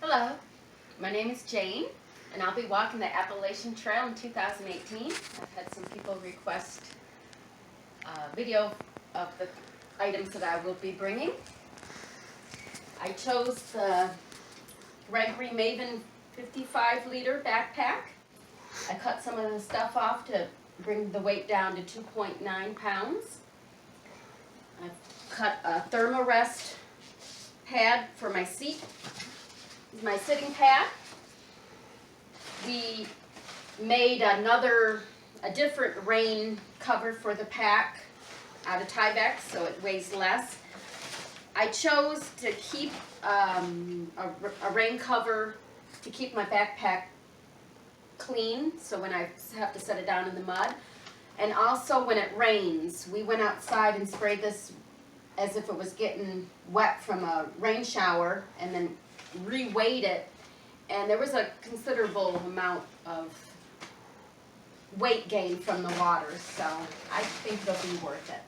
Hello, my name is Jane, and I'll be walking the Appalachian Trail in 2018. I've had some people request a video of the items that I will be bringing. I chose the Gregory Maven 55-liter backpack. I cut some of the stuff off to bring the weight down to 2.9 pounds. I've cut a thermarest pad for my seat. This is my sitting pad. We made a different rain cover for the pack out of Tyvek, so it weighs less. I chose to keep a rain cover to keep my backpack clean, so when I have to set it down in the mud. And also when it rains, we went outside and sprayed this as if it was getting wet from a rain shower, and then re-weighed it, and there was a considerable amount of weight gain from the water, so I think it'll be worth it.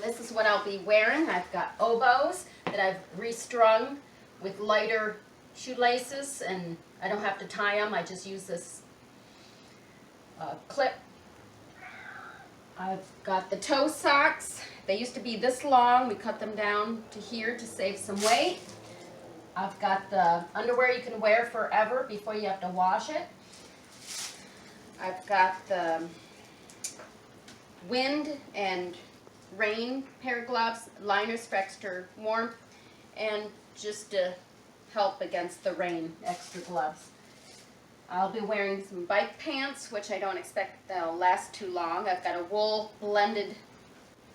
This is what I'll be wearing. I've got oboes that I've restrung with lighter shoelaces, and I don't have to tie them. I just use this clip. I've got the toe socks. They used to be this long. We cut them down to here to save some weight. I've got the underwear you can wear forever before you have to wash it. I've got the wind and rain pair of gloves, liners for extra warmth, and just to help against the rain, extra gloves. I'll be wearing some bike pants, which I don't expect they'll last too long. I've got a wool blended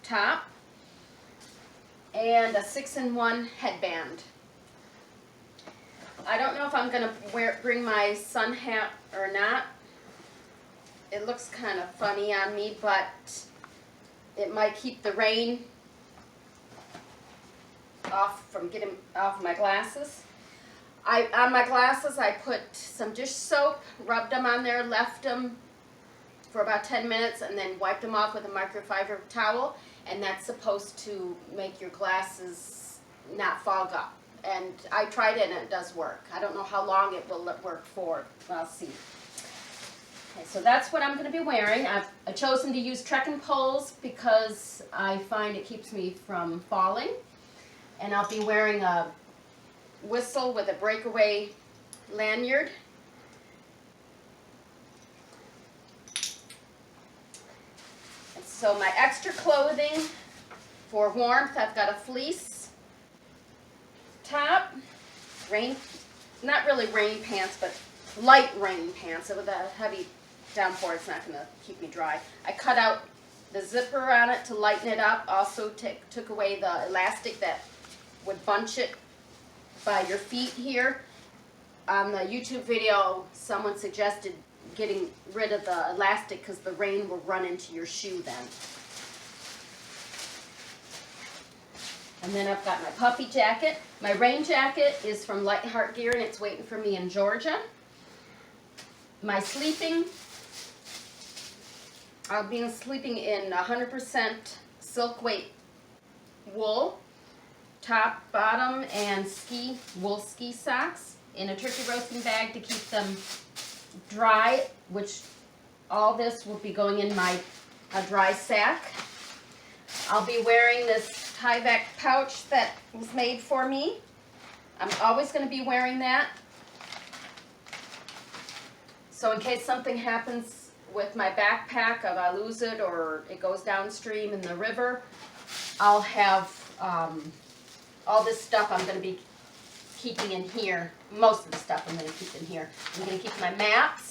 top and a 6-in-1 headband. I don't know if I'm going to bring my sun hat or not. It looks kind of funny on me, but it might keep the rain off from getting off my glasses. On my glasses, I put some dish soap, rubbed them on there, left them for about 10 minutes, and then wiped them off with a microfiber towel, and that's supposed to make your glasses not fog up. And I tried it and it does work. I don't know how long it will work for, but I'll see. Okay, so that's what I'm going to be wearing. I've chosen to use trekking poles because I find it keeps me from falling. And I'll be wearing a whistle with a breakaway lanyard. And so my extra clothing for warmth, I've got a fleece top, not really rain pants, but light rain pants. So with a heavy downpour, it's not going to keep me dry. I cut out the zipper on it to lighten it up. Also took away the elastic that would bunch it by your feet here. On the YouTube video, someone suggested getting rid of the elastic because the rain will run into your shoe then. And then I've got my puffy jacket. My rain jacket is from Light Heart Gear, and it's waiting for me in Georgia. My sleeping, I'll be sleeping in 100% silk weight wool, top, bottom, and wool ski socks in a turkey roasting bag to keep them dry, which all this will be going in a dry sack. I'll be wearing this Tyvek pouch that was made for me. I'm always going to be wearing that. So in case something happens with my backpack, if I lose it or it goes downstream in the river, I'll have all this stuff I'm going to be keeping in here. Most of the stuff I'm going to keep in here. I'm going to keep my maps.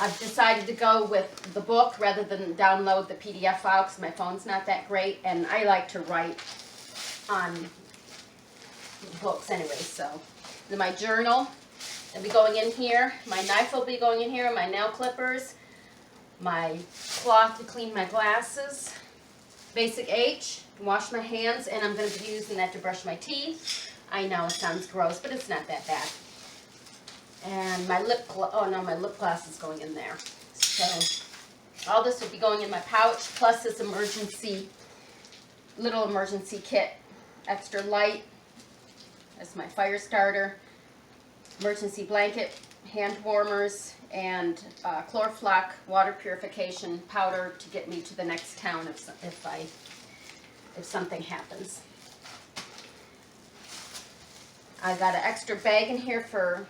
I've decided to go with the book rather than download the PDF file because my phone's not that great, and I like to write on books anyway. So then my journal will be going in here. My knife will be going in here. My nail clippers. My cloth to clean my glasses. Basic H, wash my hands, and I'm going to be using that to brush my teeth. I know it sounds gross, but it's not that bad. And my lip gloss is going in there. So all this will be going in my pouch, plus this little emergency kit, extra light. That's my fire starter. emergency blanket, hand warmers, and Chlorflock water purification powder to get me to the next town if something happens. I got an extra bag in here for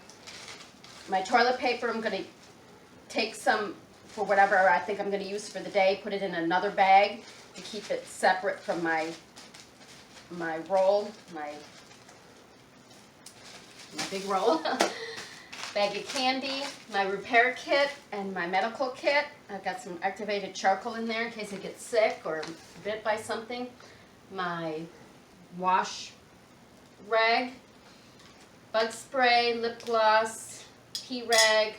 my toilet paper. I'm going to take some for whatever I think I'm going to use for the day, put it in another bag to keep it separate from my roll, my big roll. Bag of candy, my repair kit, and my medical kit. I've got some activated charcoal in there in case I get sick or bit by something. My wash rag, bug spray, lip gloss, pea rag,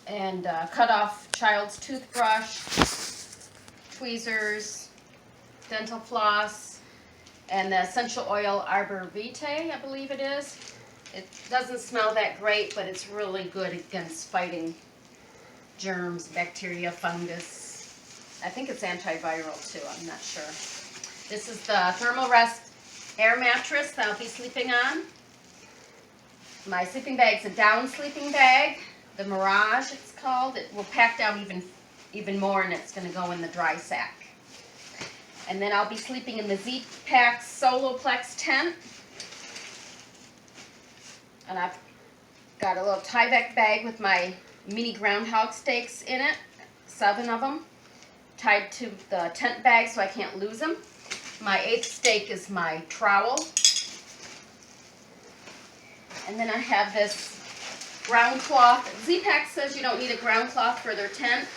and cut off child's toothbrush, tweezers, dental floss, and the essential oil Arbor Vitae, I believe it is. It doesn't smell that great, but it's really good against fighting germs, bacteria, fungus. I think it's antiviral too, I'm not sure. This is the Thermal Rest air mattress that I'll be sleeping on. My sleeping bag's a down sleeping bag. The Mirage, it's called. It will pack down even more, and it's going to go in the dry sack. And then I'll be sleeping in the Z-Pack Soloplex tent. And I've got a little Tyvek bag with my mini groundhog steaks in it, 7 of them, tied to the tent bag so I can't lose them. My 8th steak is my trowel. And then I have this ground cloth. Z-Pack says you don't need a ground cloth for their tent.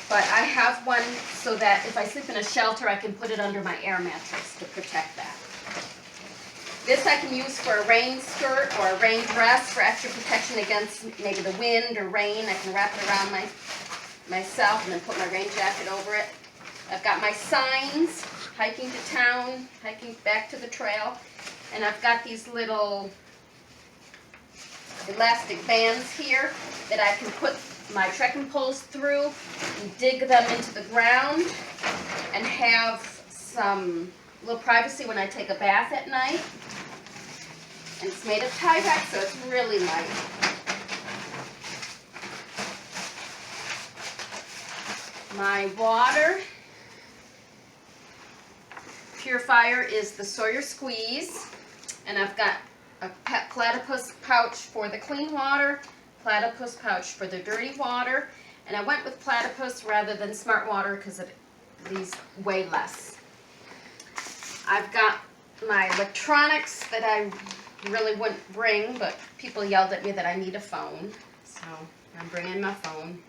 But I have one so that if I sleep in a shelter, I can put it under my air mattress to protect that. This I can use for a rain skirt or a rain dress for extra protection against maybe the wind or rain. I can wrap it around myself and then put my rain jacket over it. I've got my signs, hiking to town, hiking back to the trail. And I've got these little elastic bands here that I can put my trekking poles through and dig them into the ground and have some little privacy when I take a bath at night. And it's made of Tyvek, so it's really light. My water purifier is the Sawyer Squeeze, and I've got a platypus pouch for the clean water, platypus pouch for the dirty water, and I went with platypus rather than smart water because these weigh less. I've got my electronics that I really wouldn't bring, but people yelled at me that I need a phone, so I'm bringing my phone.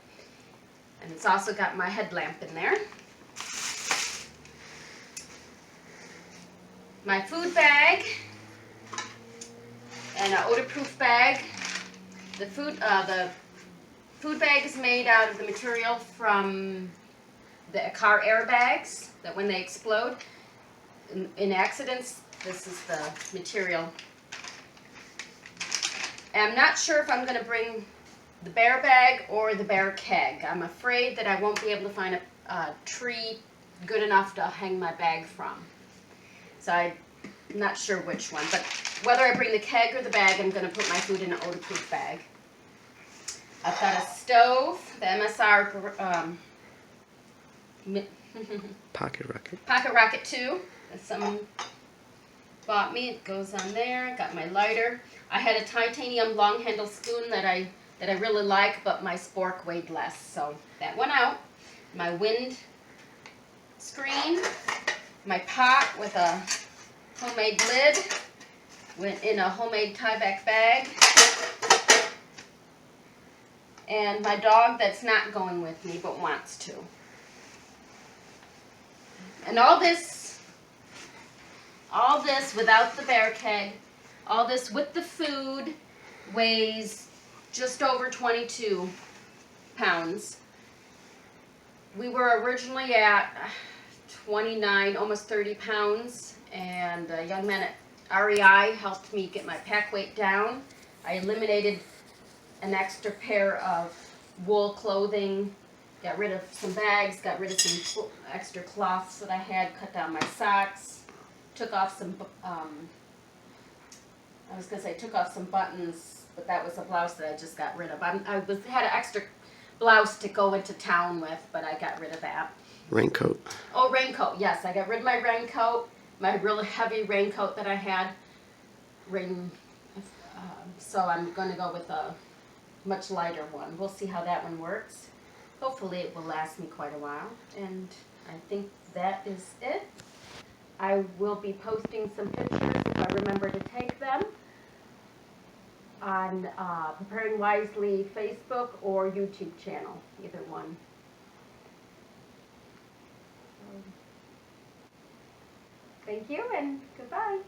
And it's also got my headlamp in there. My food bag and an odor-proof bag. The food bag is made out of the material from the car airbags that when they explode in accidents, this is the material. And I'm not sure if I'm going to bring the bear bag or the bear keg. I'm afraid that I won't be able to find a tree good enough to hang my bag from. So I'm not sure which one, but whether I bring the keg or the bag, I'm going to put my food in an odor-proof bag. I've got a stove, the MSR Pocket Rocket. Pocket Rocket 2 that someone bought me. It goes on there. I got my lighter. I had a titanium long handle spoon that I really like, but my spork weighed less, so that went out. My wind screen, my pot with a homemade lid, went in a homemade Tyvek bag, and my dog that's not going with me but wants to. And all this without the bear keg, all this with the food weighs just over 22 pounds. We were originally at 29, almost 30 pounds, and a young man at REI helped me get my pack weight down. I eliminated an extra pair of wool clothing, got rid of some bags, got rid of some extra cloths that I had, cut down my socks, took off some I was gonna say, I took off some buttons, but that was a blouse that I just got rid of. Had an extra blouse to go into town with, but I got rid of that. Raincoat. Oh, raincoat, yes, I got rid of my raincoat, my really heavy raincoat that I had. So I'm gonna go with a much lighter one. We'll see how that one works. Hopefully it will last me quite a while, and I think that is it. I will be posting some pictures if I remember to take them on Preparing Wisely Facebook or YouTube channel, either one. Thank you and goodbye.